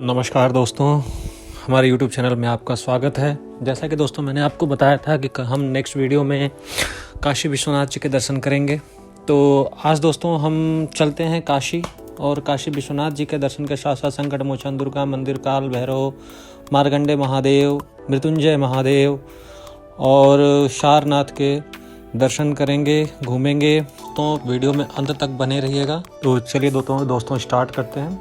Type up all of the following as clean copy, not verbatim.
नमस्कार दोस्तों, हमारे YouTube चैनल में आपका स्वागत है। जैसा कि दोस्तों मैंने आपको बताया था कि हम नेक्स्ट वीडियो में काशी विश्वनाथ जी के दर्शन करेंगे। तो आज दोस्तों हम चलते हैं काशी, और काशी विश्वनाथ जी के दर्शन के साथ साथ संकट मोचन, दुर्गा मंदिर, काल भैरव, मार्कंडे महादेव, मृत्युंजय महादेव और सारनाथ के दर्शन करेंगे, घूमेंगे। तो वीडियो में अंत तक बने रहिएगा। तो चलिए दोस्तों स्टार्ट करते हैं।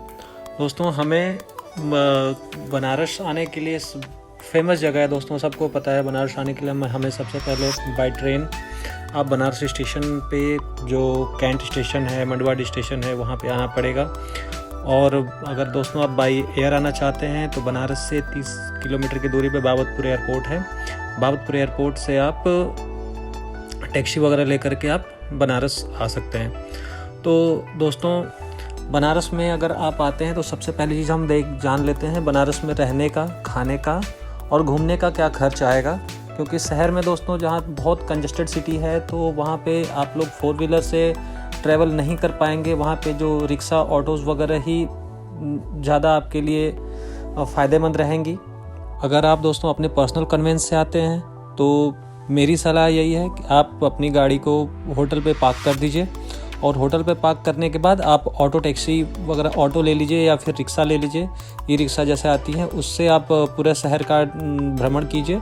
दोस्तों हमें बनारस आने के लिए फेमस जगह है दोस्तों, सबको पता है। बनारस आने के लिए हमें सबसे पहले बाय ट्रेन आप बनारस स्टेशन पे, जो कैंट स्टेशन है, मंडवाडी स्टेशन है, वहाँ पे आना पड़ेगा। और अगर दोस्तों आप बाय एयर आना चाहते हैं तो बनारस से 30 किलोमीटर की दूरी पे बाबतपुर एयरपोर्ट है। बाबतपुर एयरपोर्ट से आप टैक्सी वगैरह लेकर के आप बनारस आ सकते हैं। तो दोस्तों बनारस में अगर आप आते हैं तो सबसे पहली चीज़ हम जान लेते हैं बनारस में रहने का, खाने का और घूमने का क्या खर्च आएगा। क्योंकि शहर में दोस्तों जहाँ बहुत कंजस्टेड सिटी है तो वहाँ पे आप लोग 4 व्हीलर से ट्रैवल नहीं कर पाएंगे। वहाँ पे जो रिक्शा, ऑटोज़ वगैरह ही ज़्यादा आपके लिए फ़ायदेमंद रहेंगी। अगर आप दोस्तों अपने पर्सनल कन्वेंस से आते हैं तो मेरी सलाह यही है कि आप अपनी गाड़ी को होटल पे पार्क कर दीजिए, और होटल पे पार्क करने के बाद आप ऑटो टैक्सी वगैरह ऑटो ले लीजिए या फिर रिक्शा ले लीजिए। ई रिक्शा जैसे आती है, उससे आप पूरे शहर का भ्रमण कीजिए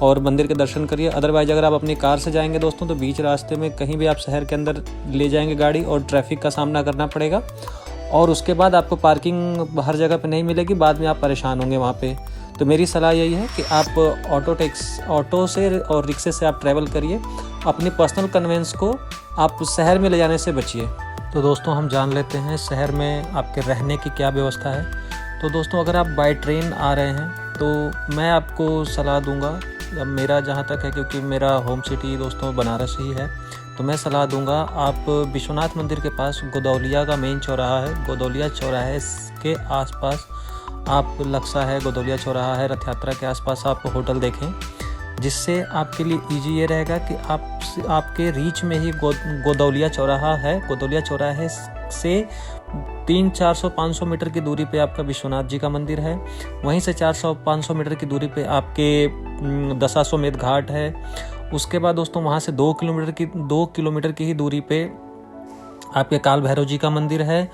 और मंदिर के दर्शन करिए। अदरवाइज़ अगर आप अपनी कार से जाएंगे दोस्तों तो बीच रास्ते में कहीं भी आप शहर के अंदर ले जाएंगे गाड़ी और ट्रैफिक का सामना करना पड़ेगा, और उसके बाद आपको पार्किंग हर जगह पे नहीं मिलेगी, बाद में आप परेशान होंगे वहाँ पे। तो मेरी सलाह यही है कि आप ऑटो से और रिक्शे से आप ट्रैवल करिए। अपनी पर्सनल कन्वेंस को आप शहर में ले जाने से बचिए। तो दोस्तों हम जान लेते हैं शहर में आपके रहने की क्या व्यवस्था है। तो दोस्तों अगर आप बाय ट्रेन आ रहे हैं तो मैं आपको सलाह दूंगा, या मेरा जहाँ तक है, क्योंकि मेरा होम सिटी दोस्तों बनारस ही है, तो मैं सलाह दूंगा आप विश्वनाथ मंदिर के पास गोदौलिया का मेन चौराहा है, गोदौलिया चौराहे के आसपास आप लक्सा है, गोदौलिया चौराहा है, रथ यात्रा के आसपास आप होटल देखें, जिससे आपके लिए ईजी ये रहेगा कि आपके रीच में ही गोदौलिया चौराहा है। गोदौलिया चौराहे से 300-400-500 मीटर की दूरी पे आपका विश्वनाथ जी का मंदिर है। वहीं से 400-500 मीटर की दूरी पे आपके दशाश्वमेध घाट है। उसके बाद दोस्तों वहाँ से 2 किलोमीटर की ही दूरी पे आपके काल भैरव जी का मंदिर है,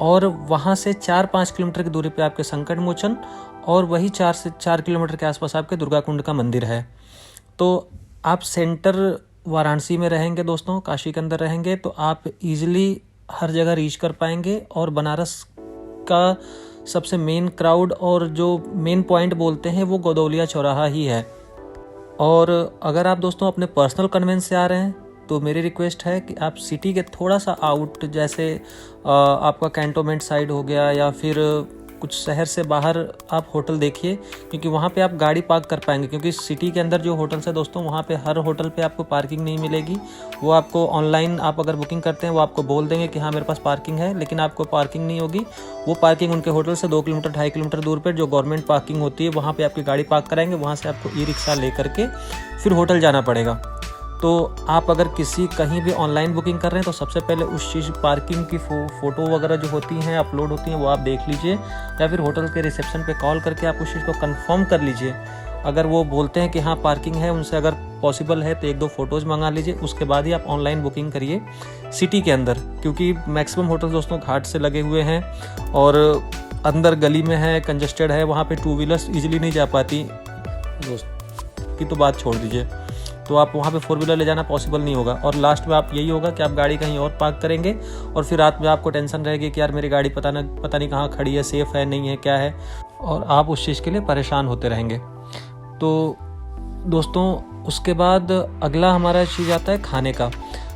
और वहाँ से 4-5 किलोमीटर की दूरी पे आपके संकट मोचन, और वही 4 से 4 किलोमीटर के आसपास आपके दुर्गा कुंड का मंदिर है। तो आप सेंटर वाराणसी में रहेंगे दोस्तों, काशी के अंदर रहेंगे, तो आप इजीली हर जगह रीच कर पाएंगे। और बनारस का सबसे मेन क्राउड और जो मेन पॉइंट बोलते हैं वो गोदौलिया चौराहा ही है। और अगर आप दोस्तों अपने पर्सनल कन्वेंस से आ रहे हैं तो मेरी रिक्वेस्ट है कि आप सिटी के थोड़ा सा आउट, जैसे आपका कैंटोनमेंट साइड हो गया या फिर कुछ शहर से बाहर आप होटल देखिए, क्योंकि वहाँ पे आप गाड़ी पार्क कर पाएंगे। क्योंकि सिटी के अंदर जो होटल्स है दोस्तों, वहाँ पे हर होटल पे आपको पार्किंग नहीं मिलेगी। वो आपको ऑनलाइन आप अगर बुकिंग करते हैं वो आपको बोल देंगे कि हाँ मेरे पास पार्किंग है, लेकिन आपको पार्किंग नहीं होगी। वो पार्किंग उनके होटल से 2 किलोमीटर 2.5 किलोमीटर दूर पर जो गवर्नमेंट पार्किंग होती है वहाँ पर आपकी गाड़ी पार्क कराएंगे। वहाँ से आपको ई रिक्शा ले करके फिर होटल जाना पड़ेगा। तो आप अगर कहीं भी ऑनलाइन बुकिंग कर रहे हैं तो सबसे पहले उस चीज़ पार्किंग की फ़ोटो वगैरह जो होती हैं, अपलोड होती हैं, वो आप देख लीजिए, या फिर होटल के रिसेप्शन पे कॉल करके आप उस चीज़ को कंफर्म कर लीजिए। अगर वो बोलते हैं कि हाँ पार्किंग है, उनसे अगर पॉसिबल है तो 1-2 फ़ोटोज़ मंगा लीजिए। उसके बाद ही आप ऑनलाइन बुकिंग करिए सिटी के अंदर, क्योंकि मैक्सिमम होटल दोस्तों घाट से लगे हुए हैं और अंदर गली में है, कंजस्टेड है, वहाँ पर 2 व्हीलर्स ईजिली नहीं जा पाती। दोस्त की तो बात छोड़ दीजिए, तो आप वहाँ पे 4 व्हीलर ले जाना पॉसिबल नहीं होगा। और लास्ट में आप यही होगा कि आप गाड़ी कहीं और पार्क करेंगे, और फिर रात में आपको टेंशन रहेगी कि यार मेरी गाड़ी पता नहीं कहाँ खड़ी है, सेफ़ है नहीं है, क्या है, और आप उस चीज़ के लिए परेशान होते रहेंगे। तो दोस्तों उसके बाद अगला हमारा चीज़ आता है खाने का।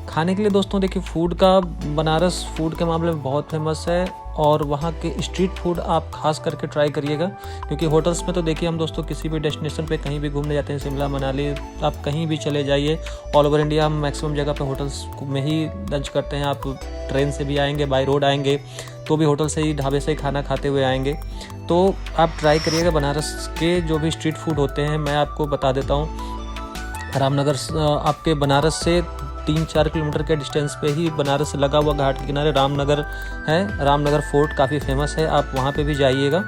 खाने के लिए दोस्तों देखिए, फूड का बनारस फूड के मामले में बहुत फेमस है, और वहाँ के स्ट्रीट फूड आप खास करके ट्राई करिएगा। क्योंकि होटल्स में तो देखिए हम दोस्तों किसी भी डेस्टिनेशन पे कहीं भी घूमने जाते हैं, शिमला मनाली, आप कहीं भी चले जाइए, ऑल ओवर इंडिया हम मैक्सिमम जगह पे होटल्स में ही लंच करते हैं। आप ट्रेन से भी आएंगे, बाय रोड आएंगे तो भी होटल से ही, ढाबे से ही खाना खाते हुए आएंगे। तो आप ट्राई करिएगा बनारस के जो भी स्ट्रीट फूड होते हैं। मैं आपको बता देता हूँ, रामनगर आपके बनारस से 3-4 किलोमीटर के डिस्टेंस पे ही बनारस से लगा हुआ घाट के किनारे रामनगर है। रामनगर फोर्ट काफ़ी फेमस है, आप वहाँ पे भी जाइएगा।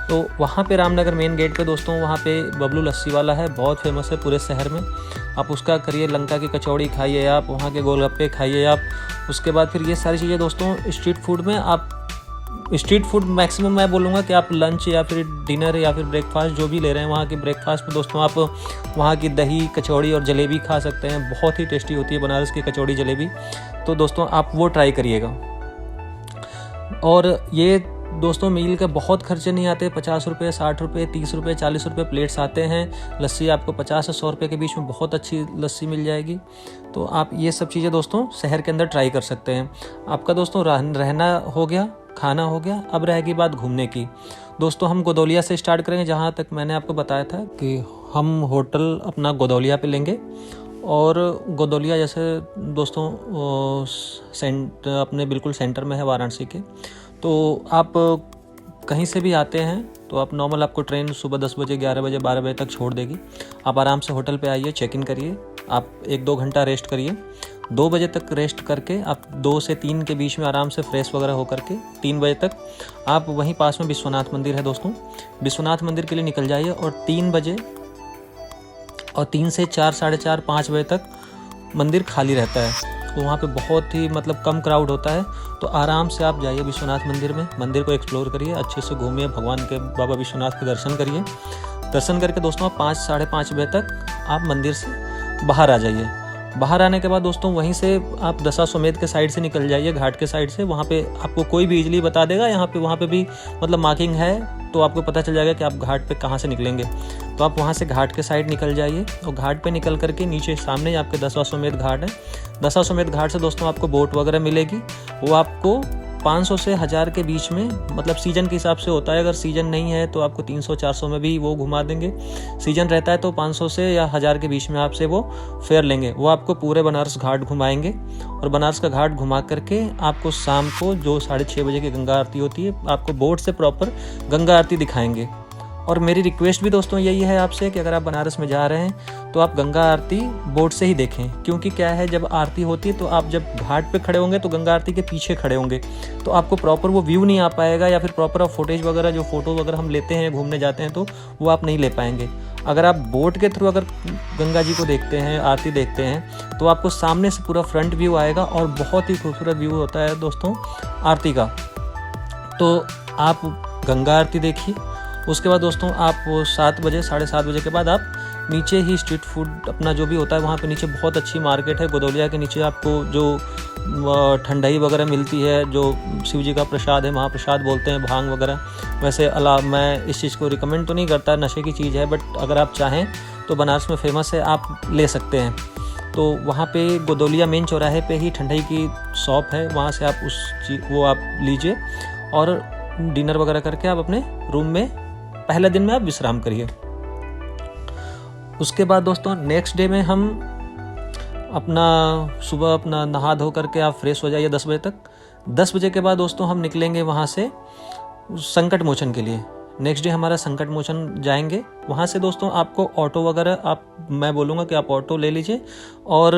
तो वहाँ पे रामनगर मेन गेट पे दोस्तों वहाँ पे बबलू लस्सी वाला है, बहुत फेमस है पूरे शहर में। आप उसका करिए, लंका की कचौड़ी खाइए आप, वहाँ के गोलगप्पे खाइए आप। उसके बाद फिर ये सारी चीज़ें दोस्तों स्ट्रीट फूड में आप, स्ट्रीट फूड मैक्सिमम मैं बोलूँगा कि आप लंच या फिर डिनर या फिर ब्रेकफास्ट जो भी ले रहे हैं, वहाँ के ब्रेकफास्ट में दोस्तों आप वहाँ की दही कचौड़ी और जलेबी खा सकते हैं। बहुत ही टेस्टी होती है बनारस की कचौड़ी जलेबी। तो दोस्तों आप वो ट्राई करिएगा। और ये दोस्तों मील के बहुत खर्चे नहीं आते, 50 रुपये, 60 रुपये, 30 रुपये, 40 रुपये प्लेट्स आते हैं। लस्सी आपको 50 से 100 रुपये के बीच में बहुत अच्छी लस्सी मिल जाएगी। तो आप ये सब चीज़ें दोस्तों शहर के अंदर ट्राई कर सकते हैं। आपका दोस्तों रहना हो गया, खाना हो गया, अब रहेगी बात घूमने की। दोस्तों हम गोदौलिया से स्टार्ट करेंगे, जहाँ तक मैंने आपको बताया था कि हम होटल अपना गोदौलिया पे लेंगे। और गोदौलिया जैसे दोस्तों अपने बिल्कुल सेंटर में है वाराणसी के। तो आप कहीं से भी आते हैं तो आप नॉर्मल, आपको ट्रेन सुबह 10 बजे, 11 बजे, 12 बजे तक छोड़ देगी। आप आराम से होटल पे आइए, चेक इन करिए, आप 1-2 घंटा रेस्ट करिए। 2 बजे तक रेस्ट करके आप 2 से 3 के बीच में आराम से फ्रेश वगैरह होकर के 3 बजे तक आप वहीं पास में विश्वनाथ मंदिर है दोस्तों, विश्वनाथ मंदिर के लिए निकल जाइए। और 3 बजे और 3 से 4, साढ़े 4, 5 बजे तक मंदिर खाली रहता है। तो वहाँ पे बहुत ही मतलब कम क्राउड होता है। तो आराम से आप जाइए विश्वनाथ मंदिर में, मंदिर को एक्सप्लोर करिए, अच्छे से घूमिए, भगवान के बाबा विश्वनाथ के दर्शन करिए। दर्शन करके दोस्तों आप 5, साढ़े 5 बजे तक आप मंदिर से बाहर आ जाइए। बाहर आने के बाद दोस्तों वहीं से आप दशाश्वमेध के साइड से निकल जाइए, घाट के साइड से। वहाँ पे आपको कोई भी इजीली बता देगा, वहाँ पे भी मतलब मार्किंग है, तो आपको पता चल जाएगा कि आप घाट पे कहाँ से निकलेंगे। तो आप वहाँ से घाट के साइड निकल जाइए और घाट पे निकल करके नीचे सामने आपके दशाश्वमेध घाट है। दशाश्वमेध घाट से दोस्तों आपको बोट वगैरह मिलेगी, वो आपको 500 से 1000 के बीच में, मतलब सीजन के हिसाब से होता है। अगर सीजन नहीं है तो आपको 300-400 में भी वो घुमा देंगे। सीजन रहता है तो 500 से या 1000 के बीच में आपसे वो फेयर लेंगे। वो आपको पूरे बनारस घाट घुमाएंगे और बनारस का घाट घुमा करके आपको शाम को जो 6:30 बजे की गंगा आरती होती है, आपको बोट से प्रॉपर गंगा आरती दिखाएंगे। और मेरी रिक्वेस्ट भी दोस्तों यही है आपसे कि अगर आप बनारस में जा रहे हैं तो आप गंगा आरती बोट से ही देखें। क्योंकि क्या है, जब आरती होती है तो आप जब घाट पे खड़े होंगे तो गंगा आरती के पीछे खड़े होंगे, तो आपको प्रॉपर वो व्यू नहीं आ पाएगा, या फिर प्रॉपर आप फुटेज वगैरह, जो फोटो वगैरह हम लेते हैं घूमने जाते हैं, तो वो आप नहीं ले पाएंगे। अगर आप बोट के थ्रू अगर गंगा जी को देखते हैं, आरती देखते हैं, तो आपको सामने से पूरा फ्रंट व्यू आएगा और बहुत ही खूबसूरत व्यू होता है दोस्तों आरती का। तो आप गंगा आरती देखिए। उसके बाद दोस्तों आप 7 बजे, 7:30 बजे के बाद आप नीचे ही स्ट्रीट फूड अपना जो भी होता है, वहाँ पे नीचे बहुत अच्छी मार्केट है गोदौलिया के नीचे। आपको जो ठंडाई वगैरह मिलती है, जो शिव जी का प्रसाद है, महाप्रसाद बोलते हैं, भांग वगैरह। वैसे मैं इस चीज़ को रिकमेंड तो नहीं करता, नशे की चीज़ है, बट अगर आप चाहें तो बनारस में फेमस है, आप ले सकते हैं। तो वहाँ पे गोदौलिया मेन चौराहे पे ही ठंडाई की शॉप है, वहाँ से आप वो आप लीजिए और डिनर वगैरह करके आप अपने रूम में पहले दिन में आप विश्राम करिए। उसके बाद दोस्तों नेक्स्ट डे में हम सुबह अपना नहा धो करके आप फ्रेश हो जाइए 10 बजे तक। 10 बजे के बाद दोस्तों हम निकलेंगे वहाँ से संकट मोचन के लिए। नेक्स्ट डे हमारा संकट मोचन जाएंगे। वहाँ से दोस्तों आपको ऑटो वगैरह मैं बोलूँगा कि आप ऑटो ले लीजिए और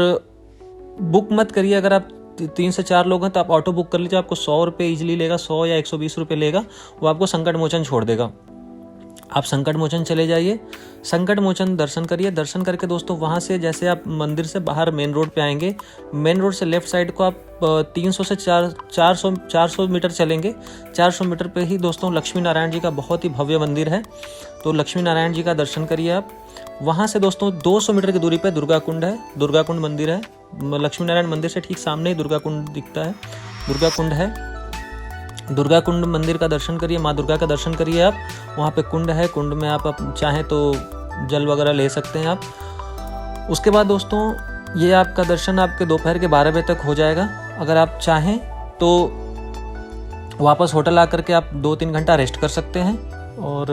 बुक मत करिए। अगर आप 3 से 4 लोग हैं तो आप ऑटो बुक कर लीजिए, आपको 100 रुपये ईजिली लेगा, 100 या 120 रुपये लेगा, वो आपको संकट मोचन छोड़ देगा। आप संकट मोचन चले जाइए, संकट मोचन दर्शन करिए। दर्शन करके दोस्तों वहाँ से जैसे आप मंदिर से बाहर मेन रोड पे आएंगे, मेन रोड से लेफ्ट साइड को आप 300 से 400 मीटर चलेंगे। 400 मीटर पे ही दोस्तों लक्ष्मी नारायण जी का बहुत ही भव्य मंदिर है, तो लक्ष्मी नारायण जी का दर्शन करिए आप। वहाँ से दोस्तों 200 मीटर की दूरी पे दुर्गा कुंड है, दुर्गा कुंड मंदिर है। लक्ष्मी नारायण मंदिर से ठीक सामने ही दुर्गा कुंड दिखता है, दुर्गा कुंड है। दुर्गा कुंड मंदिर का दर्शन करिए, माँ दुर्गा का दर्शन करिए आप। वहाँ पे कुंड है, कुंड में आप चाहें तो जल वगैरह ले सकते हैं आप। उसके बाद दोस्तों ये आपका दर्शन आपके दोपहर के 12 बजे तक हो जाएगा। अगर आप चाहें तो वापस होटल आकर के आप 2-3 घंटा रेस्ट कर सकते हैं। और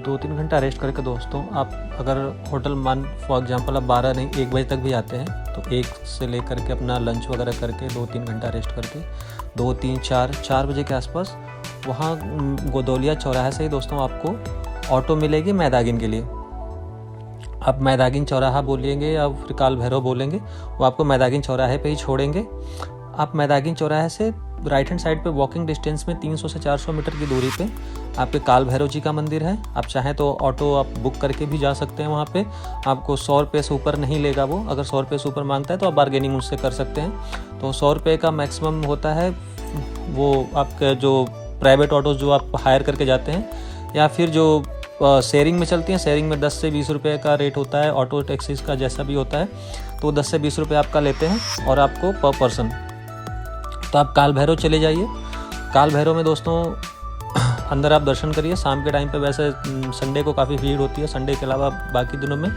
2-3 घंटा रेस्ट करके दोस्तों आप अगर होटल फॉर एग्जांपल आप 12 नहीं 1 बजे तक भी आते हैं तो 1 से लेकर के अपना लंच वगैरह करके 2-3 घंटा रेस्ट करके 2-3-4 बजे के आसपास वहाँ गोदौलिया चौराहे से ही दोस्तों आपको ऑटो मिलेगी मैदागिन के लिए। आप मैदागिन चौराहा बोलेंगे या फिर काल भैरव बोलेंगे, वो आपको मैदागिन चौराहे पे ही छोड़ेंगे। आप मैदागिन चौराहे से राइट हैंड साइड पे वॉकिंग डिस्टेंस में 300 से 400 मीटर की दूरी पे आपके काल भैरव जी का मंदिर है। आप चाहें तो ऑटो आप बुक करके भी जा सकते हैं। वहाँ पे आपको 100 रुपये से ऊपर नहीं लेगा वो। अगर 100 रुपये से ऊपर मांगता है तो आप बार्गेनिंग उससे कर सकते हैं। तो 100 रुपये का मैक्सिमम होता है। वो आपके जो प्राइवेट ऑटोज़ जो आप हायर करके जाते हैं या फिर जो शेयरिंग में चलती हैं, शेयरिंग में 10 से 20 रुपये का रेट होता है। ऑटो टैक्सीज़ का जैसा भी होता है तो 10 से 20 रुपये आपका लेते हैं और आपको पर पर्सन। तो आप काल भैरव चले जाइए। काल भैरव में दोस्तों अंदर आप दर्शन करिए। शाम के टाइम पे वैसे संडे को काफ़ी भीड़ होती है, संडे के अलावा बाकी दिनों में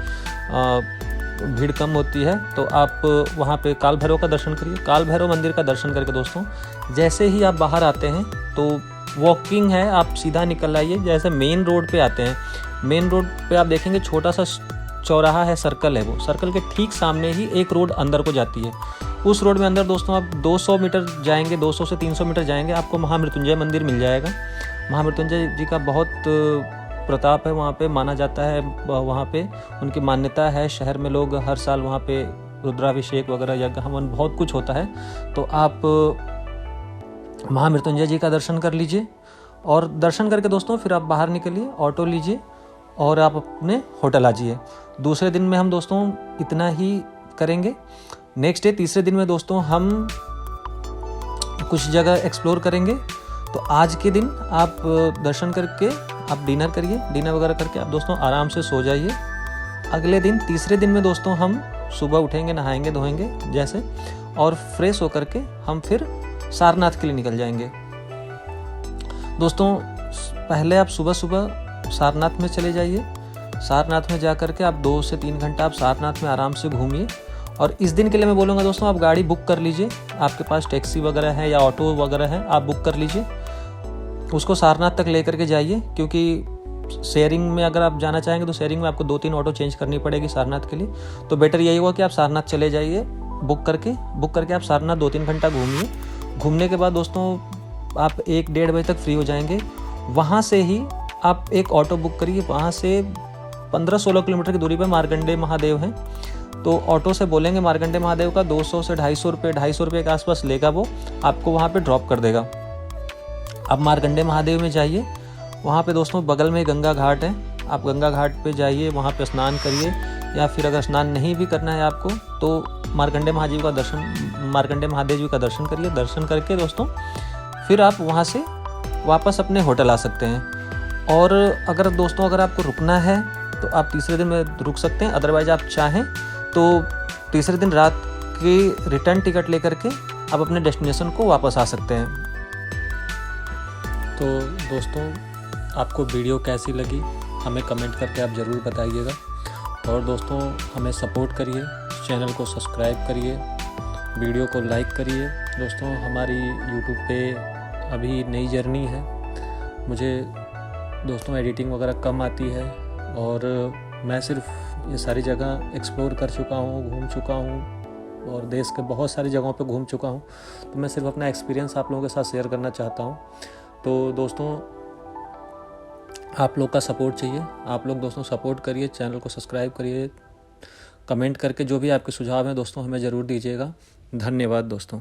भीड़ कम होती है। तो आप वहाँ पे काल भैरव का दर्शन करिए। काल भैरव मंदिर का दर्शन करके दोस्तों जैसे ही आप बाहर आते हैं तो वॉकिंग है, आप सीधा निकल आइए। जैसे मेन रोड पे आते हैं, मेन रोड पे आप देखेंगे छोटा सा चौराहा है, सर्कल है। वो सर्कल के ठीक सामने ही एक रोड अंदर को जाती है। उस रोड में अंदर दोस्तों आप 200 मीटर जाएंगे, 200 से 300 मीटर जाएंगे, आपको महामृत्युंजय मंदिर मिल जाएगा। महामृत्युंजय जी का बहुत प्रताप है वहाँ पे, माना जाता है। वहाँ पे उनकी मान्यता है। शहर में लोग हर साल वहाँ पे रुद्राभिषेक वगैरह यज्ञ हवन बहुत कुछ होता है। तो आप महामृत्युंजय जी का दर्शन कर लीजिए और दर्शन करके दोस्तों फिर आप बाहर निकलिए, ऑटो लीजिए और आप अपने होटल आ जाइए। दूसरे दिन में हम दोस्तों इतना ही करेंगे। नेक्स्ट डे तीसरे दिन में दोस्तों हम कुछ जगह एक्सप्लोर करेंगे। तो आज के दिन आप दर्शन करके आप डिनर करिए, डिनर वगैरह करके आप दोस्तों आराम से सो जाइए। अगले दिन तीसरे दिन में दोस्तों हम सुबह उठेंगे, नहाएंगे धोएंगे जैसे, और फ्रेश होकर के हम फिर सारनाथ के लिए निकल जाएंगे। दोस्तों पहले आप सुबह सुबह सारनाथ में चले जाइए। सारनाथ में जा कर के आप 2 से 3 घंटा आप सारनाथ में आराम से घूमिए। और इस दिन के लिए मैं बोलूँगा दोस्तों आप गाड़ी बुक कर लीजिए। आपके पास टैक्सी वगैरह है या ऑटो वगैरह है, आप बुक कर लीजिए। उसको सारनाथ तक लेकर के जाइए, क्योंकि शेयरिंग में अगर आप जाना चाहेंगे तो शेयरिंग में आपको 2-3 ऑटो चेंज करनी पड़ेगी सारनाथ के लिए। तो बेटर यही होगा कि आप सारनाथ चले जाइए बुक करके आप सारनाथ 2-3 घंटा घूमिए। घूमने के बाद दोस्तों आप 1-1:30 बजे तक फ्री हो जाएंगे। वहाँ से ही आप एक ऑटो बुक करिए। वहाँ से 15-16 किलोमीटर की दूरी पर मार्कंडेय महादेव हैं। तो ऑटो से बोलेंगे मार्कंडेय महादेव का 200 से 250 रुपये के आसपास लेगा, वो आपको वहाँ पे ड्रॉप कर देगा। आप मार्कंडेय महादेव में जाइए। वहाँ पे दोस्तों बगल में गंगा घाट है, आप गंगा घाट पे जाइए, वहाँ पे स्नान करिए। या फिर अगर स्नान नहीं भी करना है आपको तो मार्कंडेय महादेव जी का दर्शन करिए। दर्शन करके दोस्तों फिर आप वहाँ से वापस अपने होटल आ सकते हैं। और अगर आपको रुकना है तो आप तीसरे दिन में रुक सकते हैं। अदरवाइज आप चाहें तो तीसरे दिन रात की रिटर्न टिकट लेकर के आप अपने डेस्टिनेशन को वापस आ सकते हैं। तो दोस्तों आपको वीडियो कैसी लगी हमें कमेंट करके आप ज़रूर बताइएगा। और दोस्तों हमें सपोर्ट करिए, चैनल को सब्सक्राइब करिए, वीडियो को लाइक करिए। दोस्तों हमारी यूट्यूब पे अभी नई जर्नी है। मुझे दोस्तों एडिटिंग वगैरह कम आती है और मैं सिर्फ ये सारी जगह एक्सप्लोर कर चुका हूँ, घूम चुका हूँ और देश के बहुत सारी जगहों पे घूम चुका हूँ। तो मैं सिर्फ अपना एक्सपीरियंस आप लोगों के साथ शेयर करना चाहता हूँ। तो दोस्तों आप लोग का सपोर्ट चाहिए। आप लोग दोस्तों सपोर्ट करिए, चैनल को सब्सक्राइब करिए, कमेंट करके जो भी आपके सुझाव हैं दोस्तों हमें ज़रूर दीजिएगा। धन्यवाद दोस्तों।